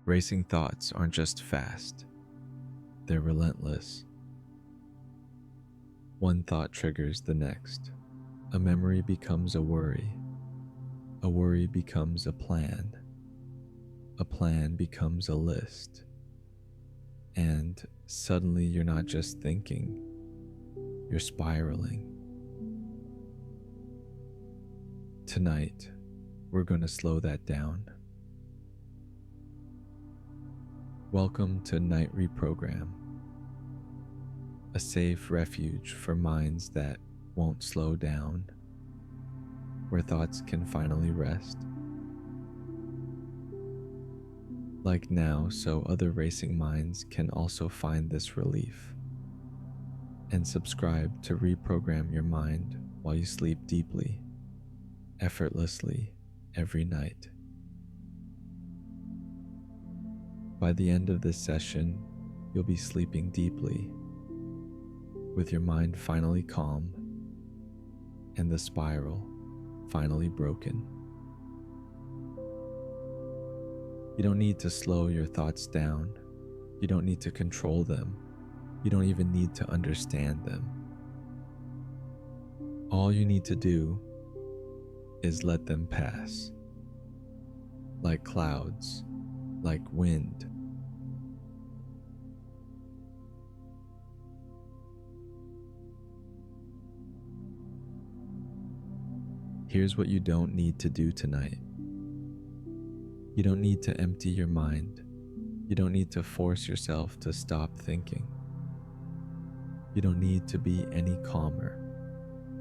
Racing thoughts aren't just fast, they're relentless. One thought triggers the next. A memory becomes a worry becomes a plan becomes a list, and suddenly you're not just thinking, you're spiraling. Tonight, we're going to slow that down. Welcome to Night Reprogram, a safe refuge for minds that won't slow down, where thoughts can finally rest. Like now, so other racing minds can also find this relief. And subscribe to reprogram your mind while you sleep deeply, effortlessly, every night. By the end of this session, you'll be sleeping deeply, with your mind finally calm and the spiral finally broken. You don't need to slow your thoughts down. You don't need to control them. You don't even need to understand them. All you need to do is let them pass, like clouds, like wind. Here's what you don't need to do tonight. You don't need to empty your mind. You don't need to force yourself to stop thinking. You don't need to be any calmer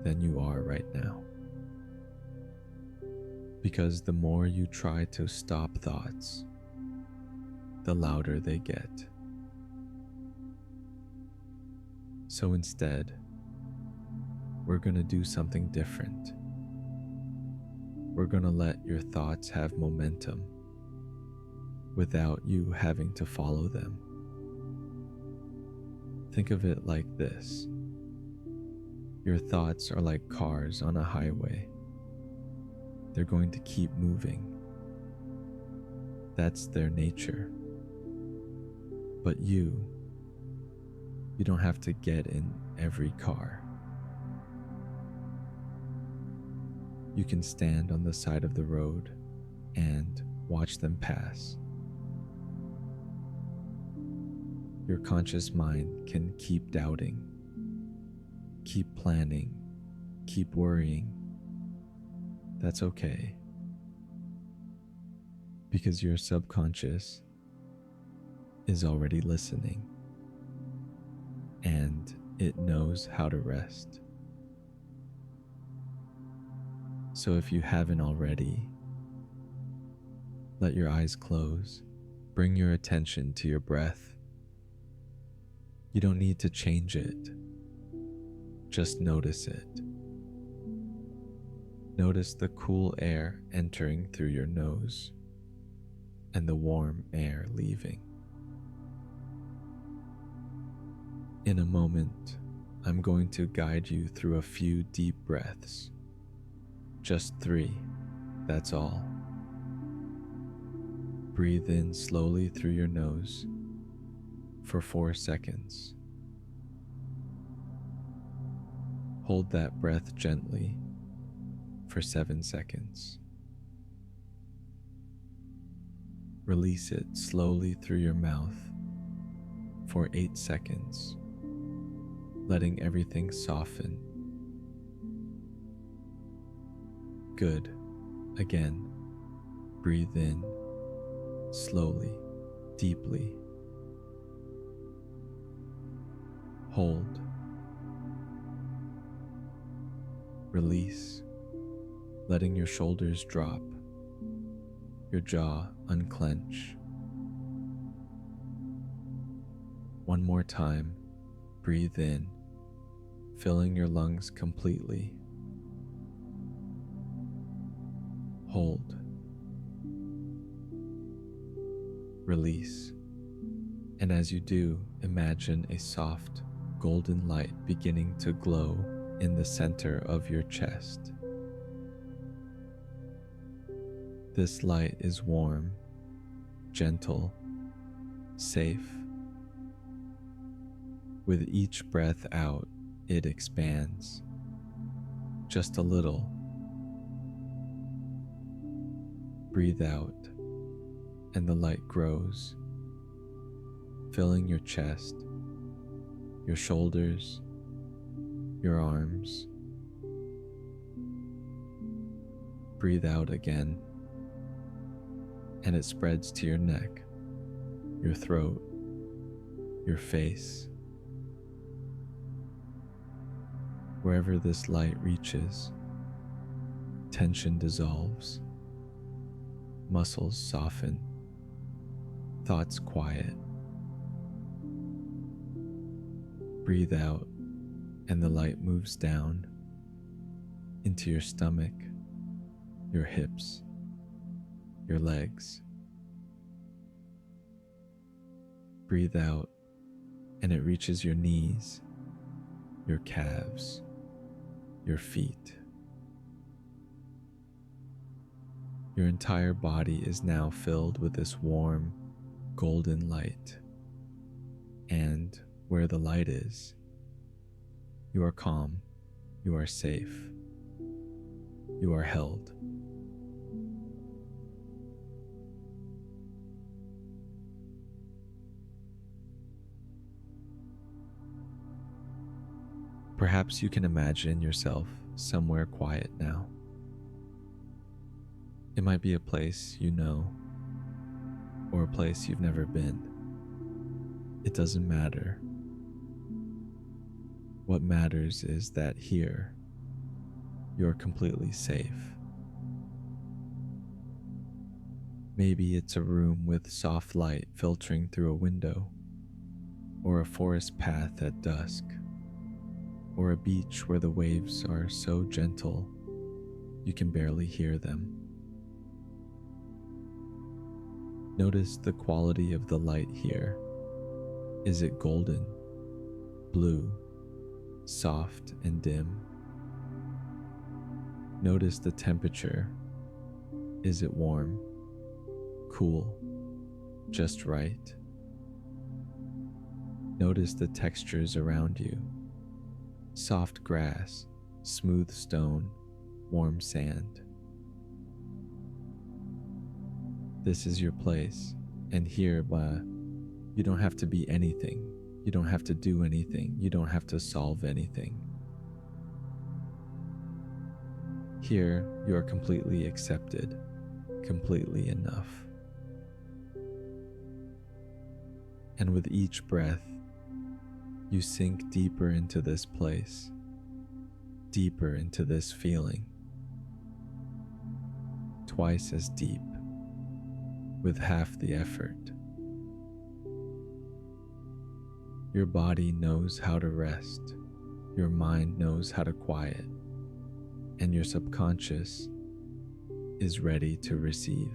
than you are right now. Because the more you try to stop thoughts, the louder they get. So instead, we're going to do something different. We're going to let your thoughts have momentum without you having to follow them. Think of it like this. Your thoughts are like cars on a highway. They're going to keep moving. That's their nature. But you don't have to get in every car. You can stand on the side of the road and watch them pass. Your conscious mind can keep doubting, keep planning, keep worrying. That's okay. Because your subconscious is already listening, and it knows how to rest. So if you haven't already, let your eyes close. Bring your attention to your breath. You don't need to change it. Just notice it. Notice the cool air entering through your nose and the warm air leaving. In a moment, I'm going to guide you through a few deep breaths. Just 3, that's all. Breathe in slowly through your nose for 4 seconds. Hold that breath gently for 7 seconds. Release it slowly through your mouth for 8 seconds, letting everything soften. Good. Again, breathe in slowly, deeply. Hold. Release, letting your shoulders drop, your jaw unclench. One more time, breathe in, filling your lungs completely. Hold. Release. And as you do, imagine a soft, golden light beginning to glow in the center of your chest. This light is warm, gentle, safe. With each breath out, it expands, just a little. Breathe out, and the light grows, filling your chest, your shoulders, your arms. Breathe out again, and it spreads to your neck, your throat, your face. Wherever this light reaches, tension dissolves, muscles soften, thoughts quiet. Breathe out, and the light moves down into your stomach, your hips, your legs. Breathe out, and it reaches your knees, your calves, your feet. Your entire body is now filled with this warm, golden light. And where the light is, you are calm, you are safe, you are held. Perhaps you can imagine yourself somewhere quiet now. It might be a place you know, or a place you've never been. It doesn't matter. What matters is that here, you're completely safe. Maybe it's a room with soft light filtering through a window, or a forest path at dusk, or a beach where the waves are so gentle you can barely hear them. Notice the quality of the light here. Is it golden, blue, soft and dim? Notice the temperature. Is it warm, cool, just right? Notice the textures around you. Soft grass, smooth stone, warm sand. This is your place, and here, you don't have to be anything. You don't have to do anything. You don't have to solve anything. Here, you are completely accepted, completely enough. And with each breath, you sink deeper into this place, deeper into this feeling, twice as deep, with half the effort. Your body knows how to rest, your mind knows how to quiet, and your subconscious is ready to receive.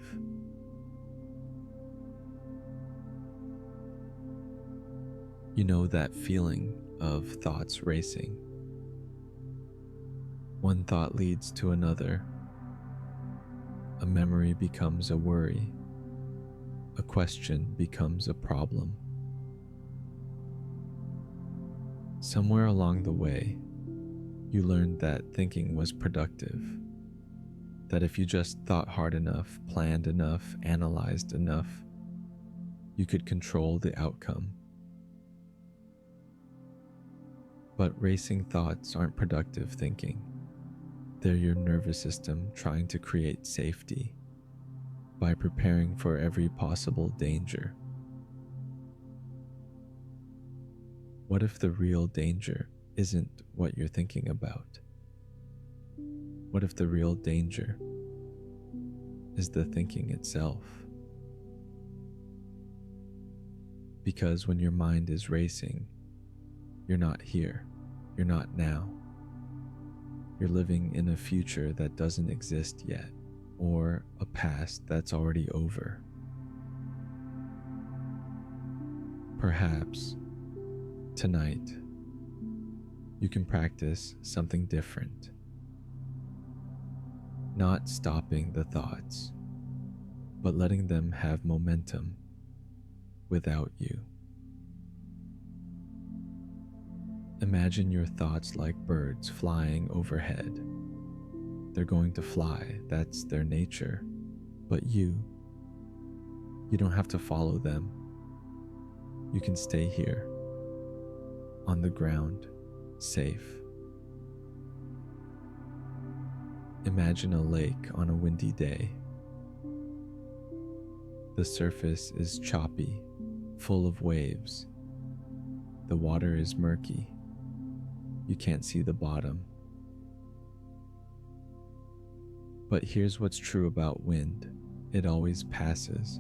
You know that feeling of thoughts racing. One thought leads to another. A memory becomes a worry. A question becomes a problem. Somewhere along the way, you learned that thinking was productive. That if you just thought hard enough, planned enough, analyzed enough, you could control the outcome. But racing thoughts aren't productive thinking. They're your nervous system trying to create safety by preparing for every possible danger. What if the real danger isn't what you're thinking about? What if the real danger is the thinking itself? Because when your mind is racing, you're not here, you're not now. You're living in a future that doesn't exist yet, or a past that's already over. Perhaps tonight, you can practice something different. Not stopping the thoughts, but letting them have momentum without you. Imagine your thoughts like birds flying overhead. They're going to fly, that's their nature. But you don't have to follow them. You can stay here, on the ground, safe. Imagine a lake on a windy day. The surface is choppy, full of waves. The water is murky. You can't see the bottom. But here's what's true about wind. It always passes.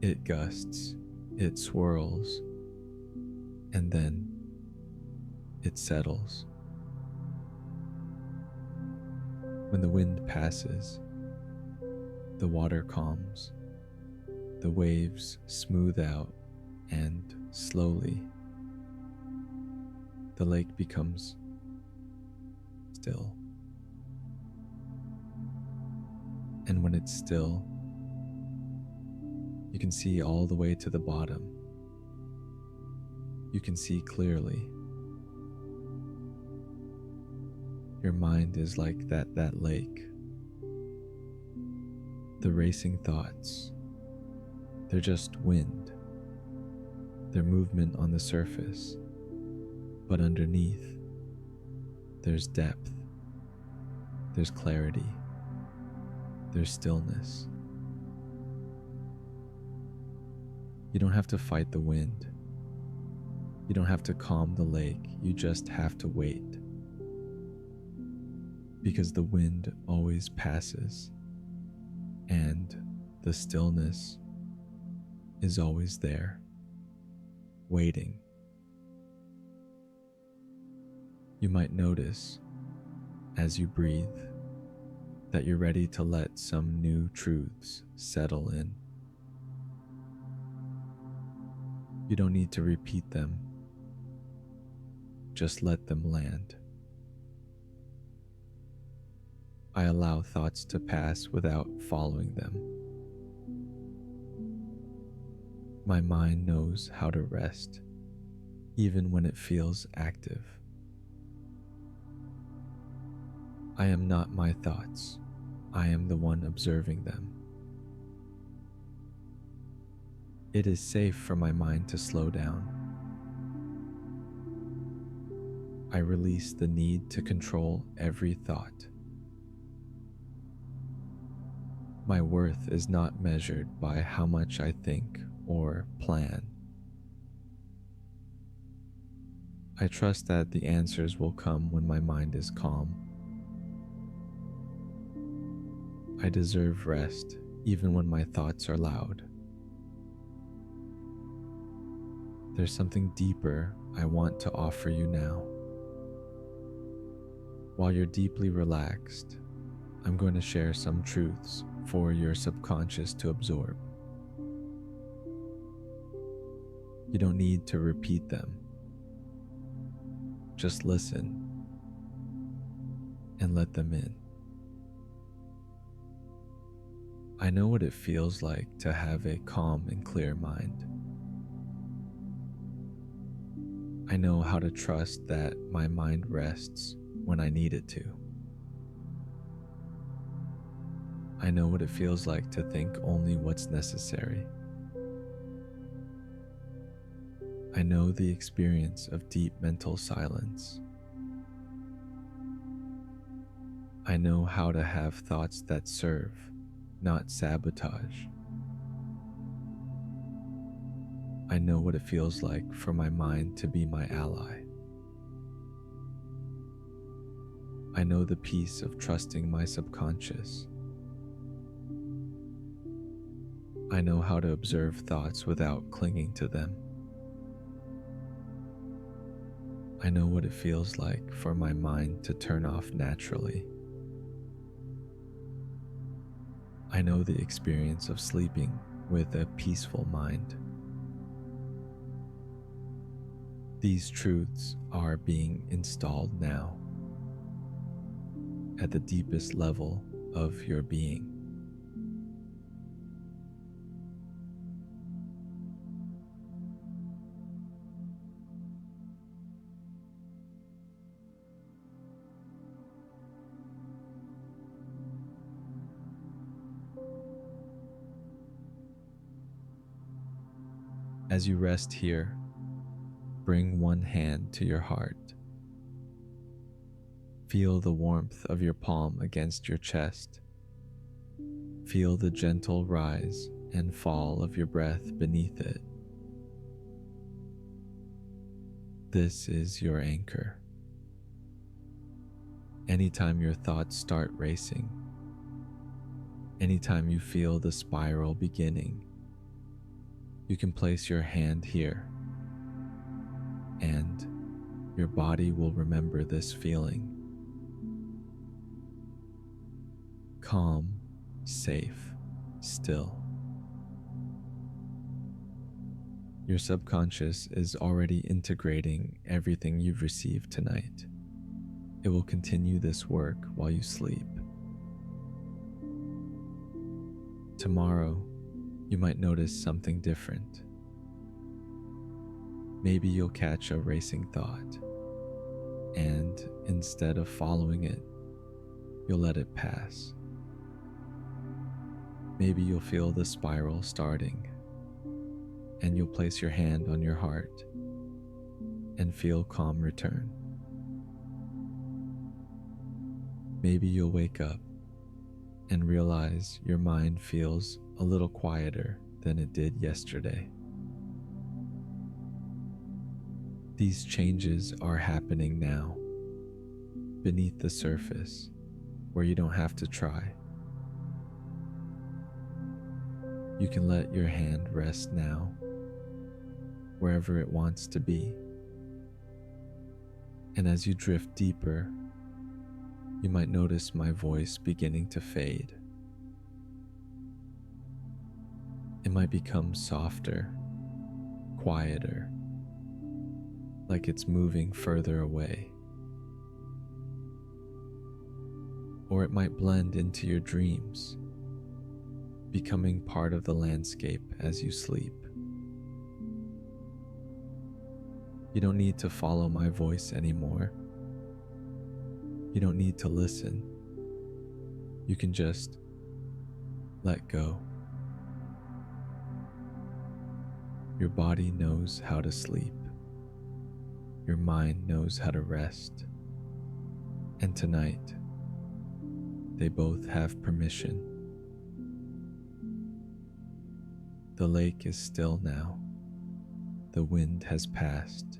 It gusts, it swirls, and then it settles. When the wind passes, the water calms, the waves smooth out, and slowly, the lake becomes still. And when it's still, you can see all the way to the bottom. You can see clearly. Your mind is like that lake. The racing thoughts, they're just wind. They're movement on the surface, but underneath, there's depth, there's clarity, there's stillness. You don't have to fight the wind. You don't have to calm the lake. You just have to wait. Because the wind always passes, and the stillness is always there, waiting. You might notice, as you breathe, that you're ready to let some new truths settle in. You don't need to repeat them. Just let them land. I allow thoughts to pass without following them. My mind knows how to rest, even when it feels active. I am not my thoughts. I am the one observing them. It is safe for my mind to slow down. I release the need to control every thought. My worth is not measured by how much I think or plan. I trust that the answers will come when my mind is calm. I deserve rest even when my thoughts are loud. There's something deeper I want to offer you now. While you're deeply relaxed, I'm going to share some truths for your subconscious to absorb. You don't need to repeat them. Just listen and let them in. I know what it feels like to have a calm and clear mind. I know how to trust that my mind rests when I need it to. I know what it feels like to think only what's necessary. I know the experience of deep mental silence. I know how to have thoughts that serve, not sabotage. I know what it feels like for my mind to be my ally. I know the peace of trusting my subconscious. I know how to observe thoughts without clinging to them. I know what it feels like for my mind to turn off naturally. I know the experience of sleeping with a peaceful mind. These truths are being installed now at the deepest level of your being. As you rest here, bring one hand to your heart. Feel the warmth of your palm against your chest. Feel the gentle rise and fall of your breath beneath it. This is your anchor. Anytime your thoughts start racing, anytime you feel the spiral beginning, you can place your hand here, and your body will remember this feeling. Calm, safe, still. Your subconscious is already integrating everything you've received tonight. It will continue this work while you sleep. Tomorrow, you might notice something different. Maybe you'll catch a racing thought, and instead of following it, you'll let it pass. Maybe you'll feel the spiral starting, and you'll place your hand on your heart and feel calm return. Maybe you'll wake up and realize your mind feels a little quieter than it did yesterday. These changes are happening now, beneath the surface, where you don't have to try. You can let your hand rest now, wherever it wants to be. And as you drift deeper, you might notice my voice beginning to fade. It might become softer, quieter, like it's moving further away. Or it might blend into your dreams, becoming part of the landscape as you sleep. You don't need to follow my voice anymore. You don't need to listen. You can just let go. Your body knows how to sleep. Your mind knows how to rest. And tonight, they both have permission. The lake is still now. The wind has passed.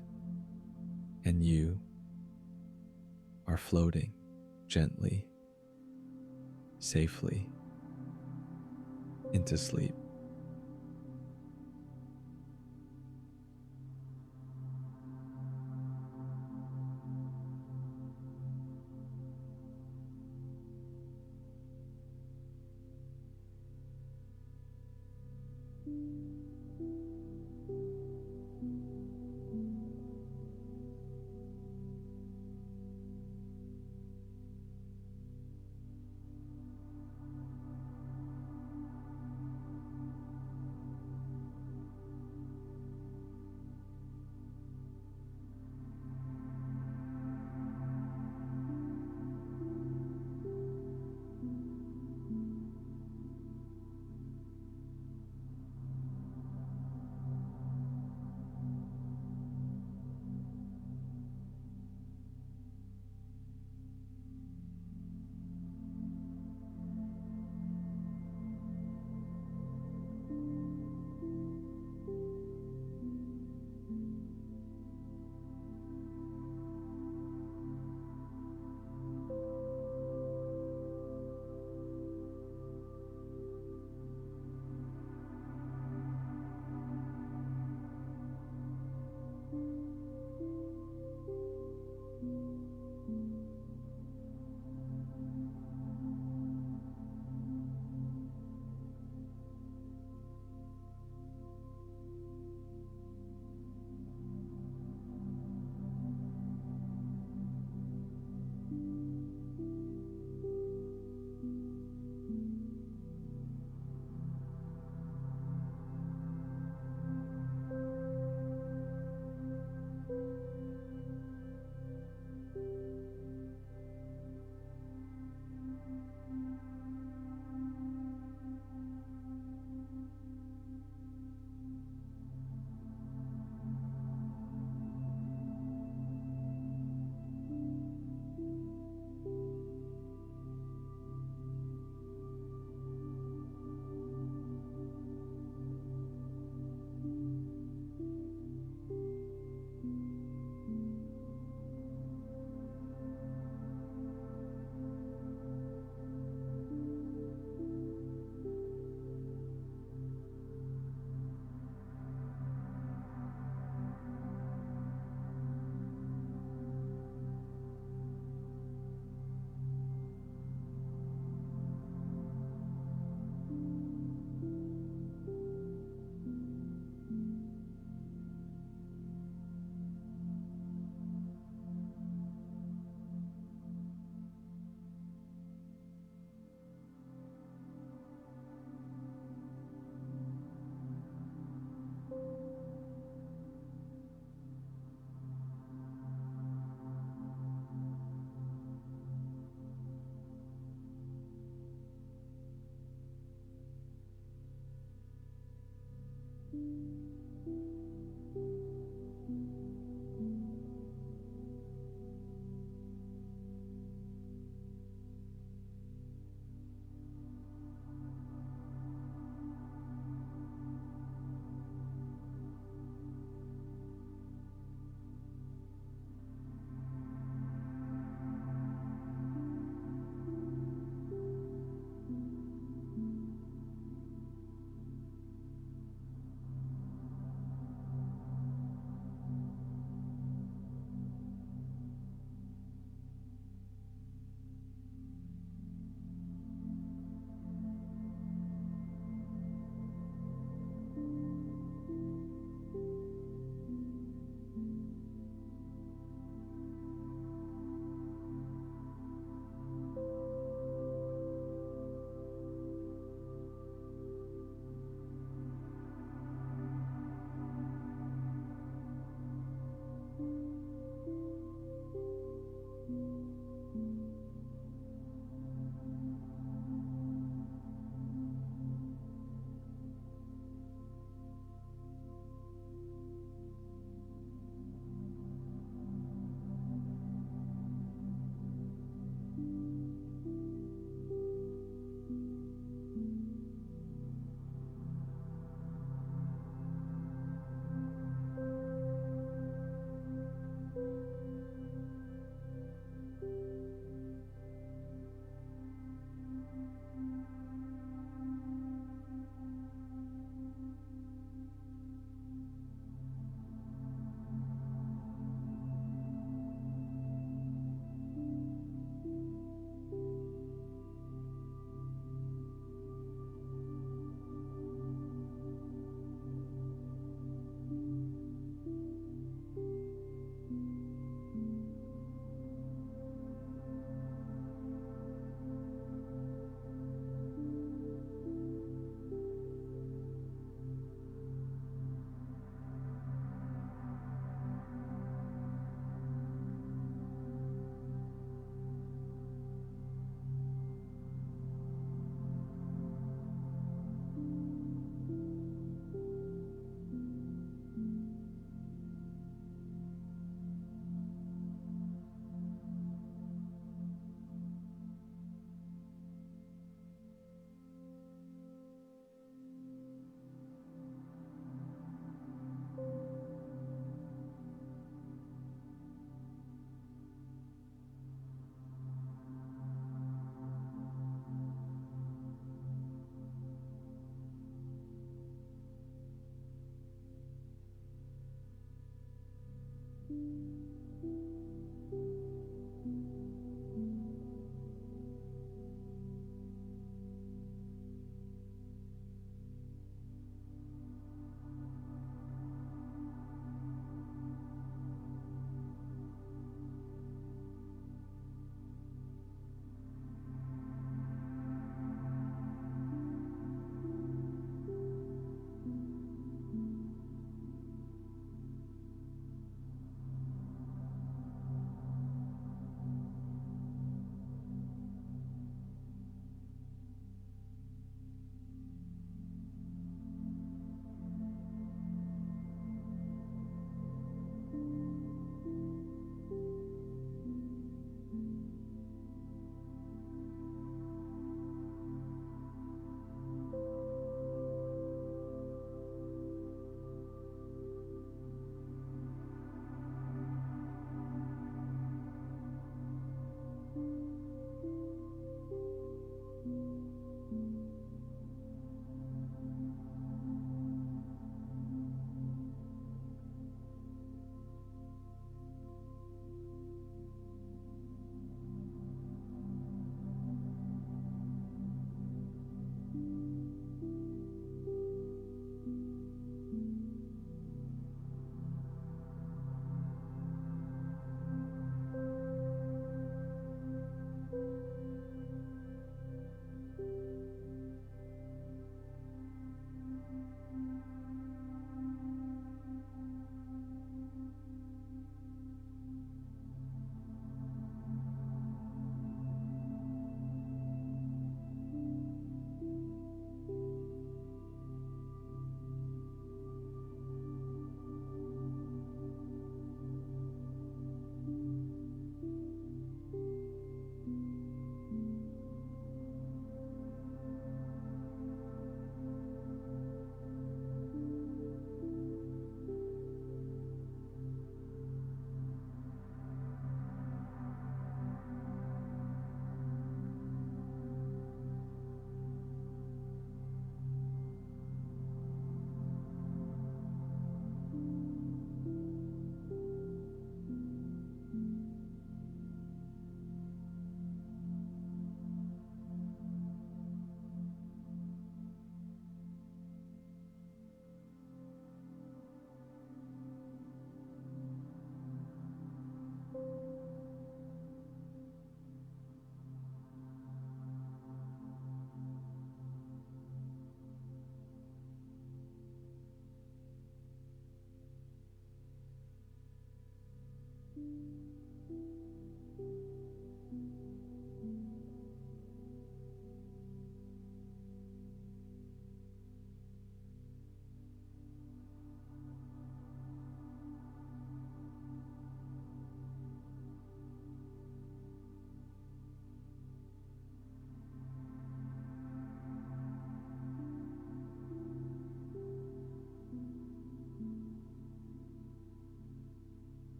And you are floating gently, safely into sleep.